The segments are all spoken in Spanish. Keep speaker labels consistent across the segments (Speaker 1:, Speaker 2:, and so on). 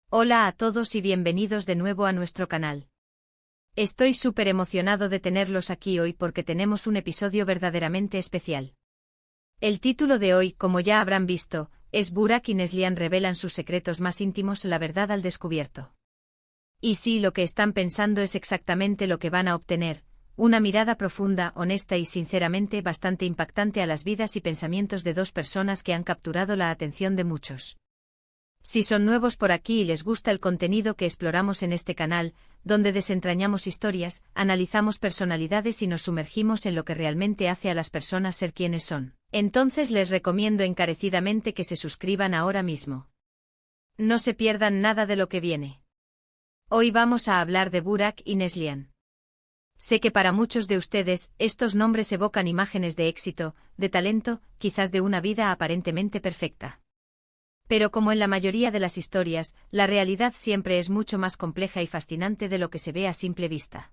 Speaker 1: Hola a todos y bienvenidos de nuevo a nuestro canal. Estoy súper emocionado de tenerlos aquí hoy porque tenemos un episodio verdaderamente especial. El título de hoy, como ya habrán visto, es Burak y Neslihan revelan sus secretos más íntimos, la verdad al descubierto. Y sí, lo que están pensando es exactamente lo que van a obtener, una mirada profunda, honesta y sinceramente bastante impactante a las vidas y pensamientos de dos personas que han capturado la atención de muchos. Si son nuevos por aquí y les gusta el contenido que exploramos en este canal, donde desentrañamos historias, analizamos personalidades y nos sumergimos en lo que realmente hace a las personas ser quienes son, entonces les recomiendo encarecidamente que se suscriban ahora mismo. No se pierdan nada de lo que viene. Hoy vamos a hablar de Burak y Neslihan. Sé que para muchos de ustedes, estos nombres evocan imágenes de éxito, de talento, quizás de una vida aparentemente perfecta. Pero como en la mayoría de las historias, la realidad siempre es mucho más compleja y fascinante de lo que se ve a simple vista.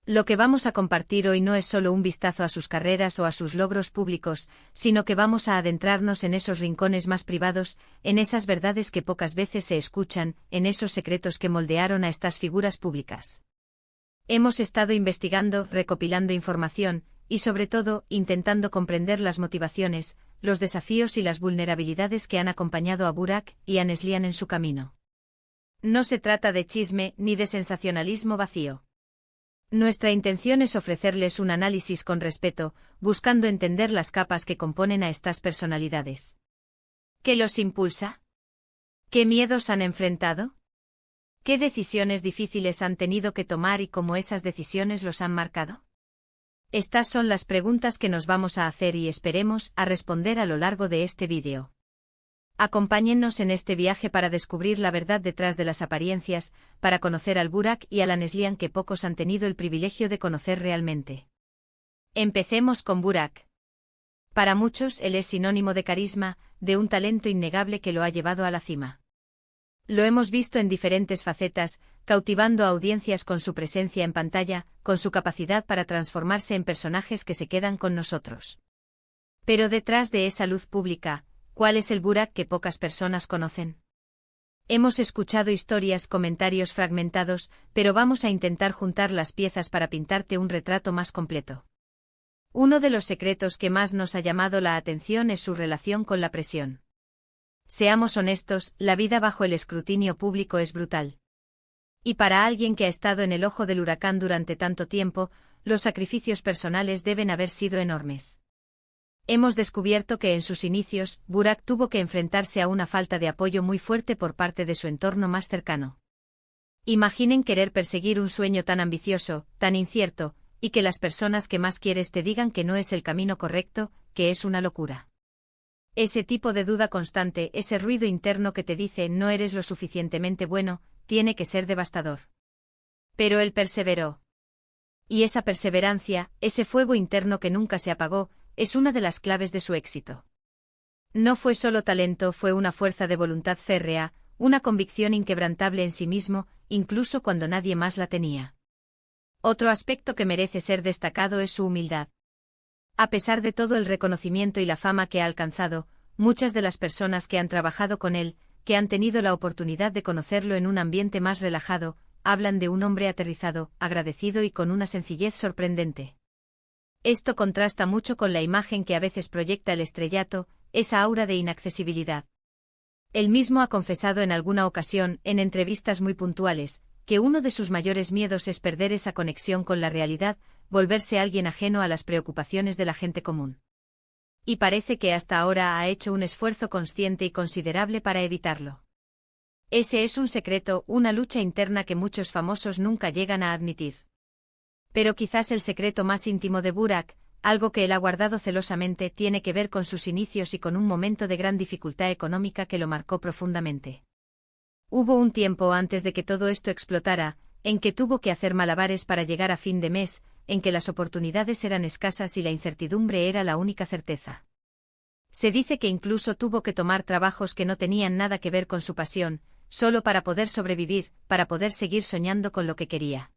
Speaker 1: Lo que vamos a compartir hoy no es solo un vistazo a sus carreras o a sus logros públicos, sino que vamos a adentrarnos en esos rincones más privados, en esas verdades que pocas veces se escuchan, en esos secretos que moldearon a estas figuras públicas. Hemos estado investigando, recopilando información, y sobre todo, intentando comprender las motivaciones, los desafíos y las vulnerabilidades que han acompañado a Burak y a Neslihan en su camino. No se trata de chisme ni de sensacionalismo vacío. Nuestra intención es ofrecerles un análisis con respeto, buscando entender las capas que componen a estas personalidades. ¿Qué los impulsa? ¿Qué miedos han enfrentado? ¿Qué decisiones difíciles han tenido que tomar y cómo esas decisiones los han marcado? Estas son las preguntas que nos vamos a hacer y esperemos a responder a lo largo de este vídeo. Acompáñennos en este viaje para descubrir la verdad detrás de las apariencias, para conocer al Burak y a la Neslihan que pocos han tenido el privilegio de conocer realmente. Empecemos con Burak. Para muchos él es sinónimo de carisma, de un talento innegable que lo ha llevado a la cima. Lo hemos visto en diferentes facetas, cautivando a audiencias con su presencia en pantalla, con su capacidad para transformarse en personajes que se quedan con nosotros. Pero detrás de esa luz pública, ¿cuál es el Burak que pocas personas conocen? Hemos escuchado historias, comentarios fragmentados, pero vamos a intentar juntar las piezas para pintarte un retrato más completo. Uno de los secretos que más nos ha llamado la atención es su relación con la presión. Seamos honestos, la vida bajo el escrutinio público es brutal. Y para alguien que ha estado en el ojo del huracán durante tanto tiempo, los sacrificios personales deben haber sido enormes. Hemos descubierto que en sus inicios, Burak tuvo que enfrentarse a una falta de apoyo muy fuerte por parte de su entorno más cercano. Imaginen querer perseguir un sueño tan ambicioso, tan incierto, y que las personas que más quieres te digan que no es el camino correcto, que es una locura. Ese tipo de duda constante, ese ruido interno que te dice no eres lo suficientemente bueno, tiene que ser devastador. Pero él perseveró. Y esa perseverancia, ese fuego interno que nunca se apagó, es una de las claves de su éxito. No fue solo talento, fue una fuerza de voluntad férrea, una convicción inquebrantable en sí mismo, incluso cuando nadie más la tenía. Otro aspecto que merece ser destacado es su humildad. A pesar de todo el reconocimiento y la fama que ha alcanzado, muchas de las personas que han trabajado con él, que han tenido la oportunidad de conocerlo en un ambiente más relajado, hablan de un hombre aterrizado, agradecido y con una sencillez sorprendente. Esto contrasta mucho con la imagen que a veces proyecta el estrellato, esa aura de inaccesibilidad. Él mismo ha confesado en alguna ocasión, en entrevistas muy puntuales, que uno de sus mayores miedos es perder esa conexión con la realidad, volverse alguien ajeno a las preocupaciones de la gente común. Y parece que hasta ahora ha hecho un esfuerzo consciente y considerable para evitarlo. Ese es un secreto, una lucha interna que muchos famosos nunca llegan a admitir. Pero quizás el secreto más íntimo de Burak, algo que él ha guardado celosamente, tiene que ver con sus inicios y con un momento de gran dificultad económica que lo marcó profundamente. Hubo un tiempo antes de que todo esto explotara, en que tuvo que hacer malabares para llegar a fin de mes, en que las oportunidades eran escasas y la incertidumbre era la única certeza. Se dice que incluso tuvo que tomar trabajos que no tenían nada que ver con su pasión, solo para poder sobrevivir, para poder seguir soñando con lo que quería.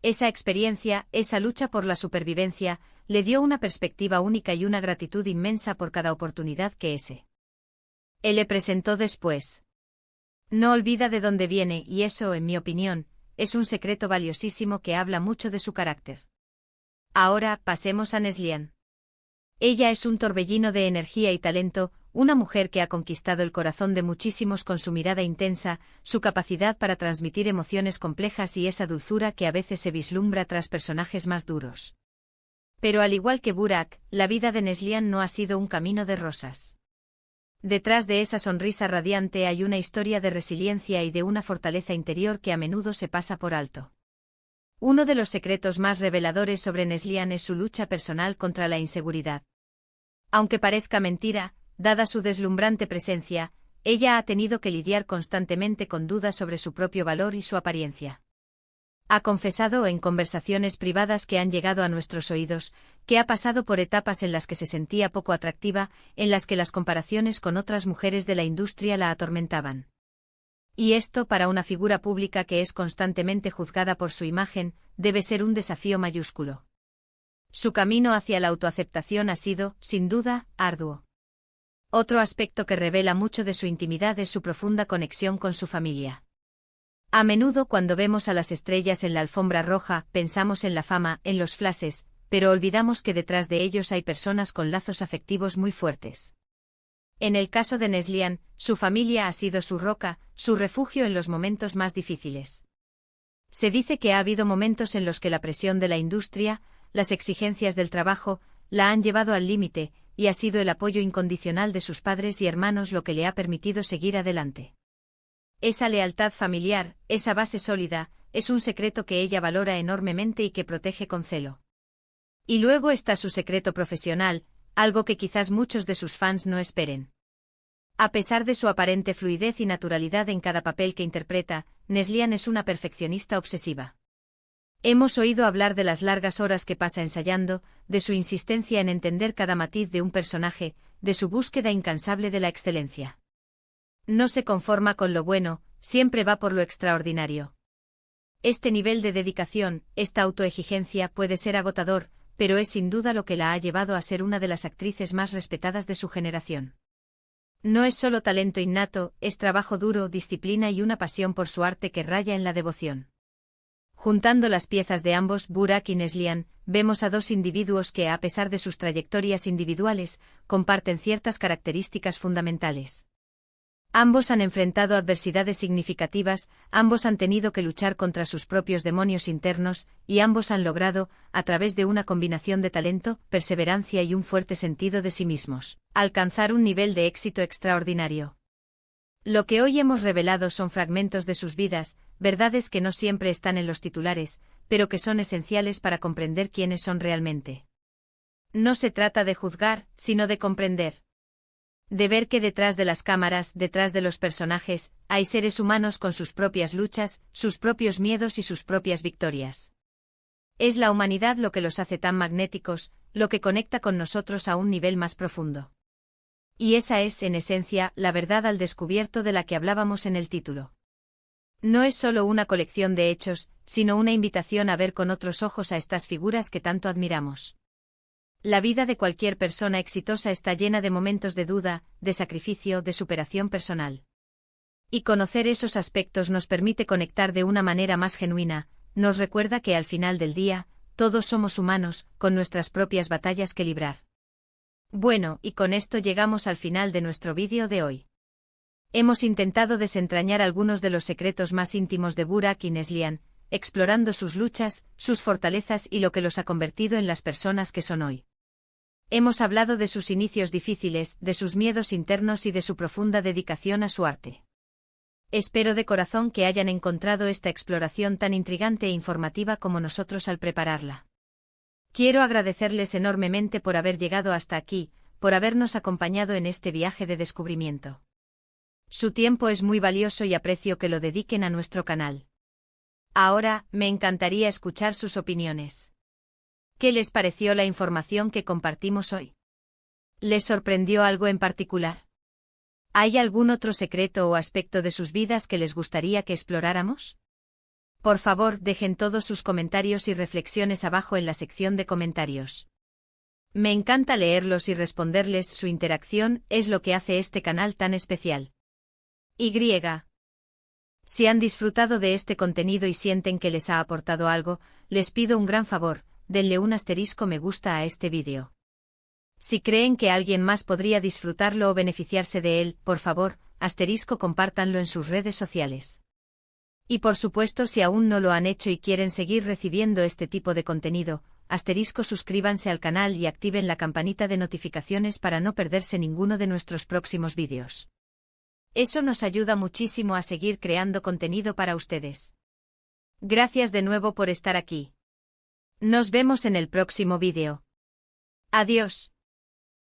Speaker 1: Esa experiencia, esa lucha por la supervivencia, le dio una perspectiva única y una gratitud inmensa por cada oportunidad que él le presentó después. No olvida de dónde viene y eso, en mi opinión, es un secreto valiosísimo que habla mucho de su carácter. Ahora, pasemos a Neslihan. Ella es un torbellino de energía y talento, una mujer que ha conquistado el corazón de muchísimos con su mirada intensa, su capacidad para transmitir emociones complejas y esa dulzura que a veces se vislumbra tras personajes más duros. Pero al igual que Burak, la vida de Neslihan no ha sido un camino de rosas. Detrás de esa sonrisa radiante hay una historia de resiliencia y de una fortaleza interior que a menudo se pasa por alto. Uno de los secretos más reveladores sobre Neslihan es su lucha personal contra la inseguridad. Aunque parezca mentira, dada su deslumbrante presencia, ella ha tenido que lidiar constantemente con dudas sobre su propio valor y su apariencia. Ha confesado en conversaciones privadas que han llegado a nuestros oídos, que ha pasado por etapas en las que se sentía poco atractiva, en las que las comparaciones con otras mujeres de la industria la atormentaban. Y esto, para una figura pública que es constantemente juzgada por su imagen, debe ser un desafío mayúsculo. Su camino hacia la autoaceptación ha sido, sin duda, arduo. Otro aspecto que revela mucho de su intimidad es su profunda conexión con su familia. A menudo cuando vemos a las estrellas en la alfombra roja, pensamos en la fama, en los flashes, pero olvidamos que detrás de ellos hay personas con lazos afectivos muy fuertes. En el caso de Neslihan, su familia ha sido su roca, su refugio en los momentos más difíciles. Se dice que ha habido momentos en los que la presión de la industria, las exigencias del trabajo, la han llevado al límite, y ha sido el apoyo incondicional de sus padres y hermanos lo que le ha permitido seguir adelante. Esa lealtad familiar, esa base sólida, es un secreto que ella valora enormemente y que protege con celo. Y luego está su secreto profesional, algo que quizás muchos de sus fans no esperen. A pesar de su aparente fluidez y naturalidad en cada papel que interpreta, Neslihan es una perfeccionista obsesiva. Hemos oído hablar de las largas horas que pasa ensayando, de su insistencia en entender cada matiz de un personaje, de su búsqueda incansable de la excelencia. No se conforma con lo bueno, siempre va por lo extraordinario. Este nivel de dedicación, esta autoexigencia puede ser agotador, pero es sin duda lo que la ha llevado a ser una de las actrices más respetadas de su generación. No es solo talento innato, es trabajo duro, disciplina y una pasión por su arte que raya en la devoción. Juntando las piezas de ambos, Burak y Neslihan, vemos a dos individuos que, a pesar de sus trayectorias individuales, comparten ciertas características fundamentales. Ambos han enfrentado adversidades significativas, ambos han tenido que luchar contra sus propios demonios internos, y ambos han logrado, a través de una combinación de talento, perseverancia y un fuerte sentido de sí mismos, alcanzar un nivel de éxito extraordinario. Lo que hoy hemos revelado son fragmentos de sus vidas, verdades que no siempre están en los titulares, pero que son esenciales para comprender quiénes son realmente. No se trata de juzgar, sino de comprender. De ver que detrás de las cámaras, detrás de los personajes, hay seres humanos con sus propias luchas, sus propios miedos y sus propias victorias. Es la humanidad lo que los hace tan magnéticos, lo que conecta con nosotros a un nivel más profundo. Y esa es, en esencia, la verdad al descubierto de la que hablábamos en el título. No es solo una colección de hechos, sino una invitación a ver con otros ojos a estas figuras que tanto admiramos. La vida de cualquier persona exitosa está llena de momentos de duda, de sacrificio, de superación personal. Y conocer esos aspectos nos permite conectar de una manera más genuina, nos recuerda que al final del día, todos somos humanos, con nuestras propias batallas que librar. Bueno, y con esto llegamos al final de nuestro vídeo de hoy. Hemos intentado desentrañar algunos de los secretos más íntimos de Burak y Neslihan, explorando sus luchas, sus fortalezas y lo que los ha convertido en las personas que son hoy. Hemos hablado de sus inicios difíciles, de sus miedos internos y de su profunda dedicación a su arte. Espero de corazón que hayan encontrado esta exploración tan intrigante e informativa como nosotros al prepararla. Quiero agradecerles enormemente por haber llegado hasta aquí, por habernos acompañado en este viaje de descubrimiento. Su tiempo es muy valioso y aprecio que lo dediquen a nuestro canal. Ahora, me encantaría escuchar sus opiniones. ¿Qué les pareció la información que compartimos hoy? ¿Les sorprendió algo en particular? ¿Hay algún otro secreto o aspecto de sus vidas que les gustaría que exploráramos? Por favor, dejen todos sus comentarios y reflexiones abajo en la sección de comentarios. Me encanta leerlos y responderles, su interacción es lo que hace este canal tan especial. Si han disfrutado de este contenido y sienten que les ha aportado algo, les pido un gran favor, denle un asterisco me gusta a este vídeo. Si creen que alguien más podría disfrutarlo o beneficiarse de él, por favor, asterisco compártanlo en sus redes sociales. Y por supuesto si aún no lo han hecho y quieren seguir recibiendo este tipo de contenido, asterisco suscríbanse al canal y activen la campanita de notificaciones para no perderse ninguno de nuestros próximos vídeos. Eso nos ayuda muchísimo a seguir creando contenido para ustedes. Gracias de nuevo por estar aquí. Nos vemos en el próximo vídeo. Adiós.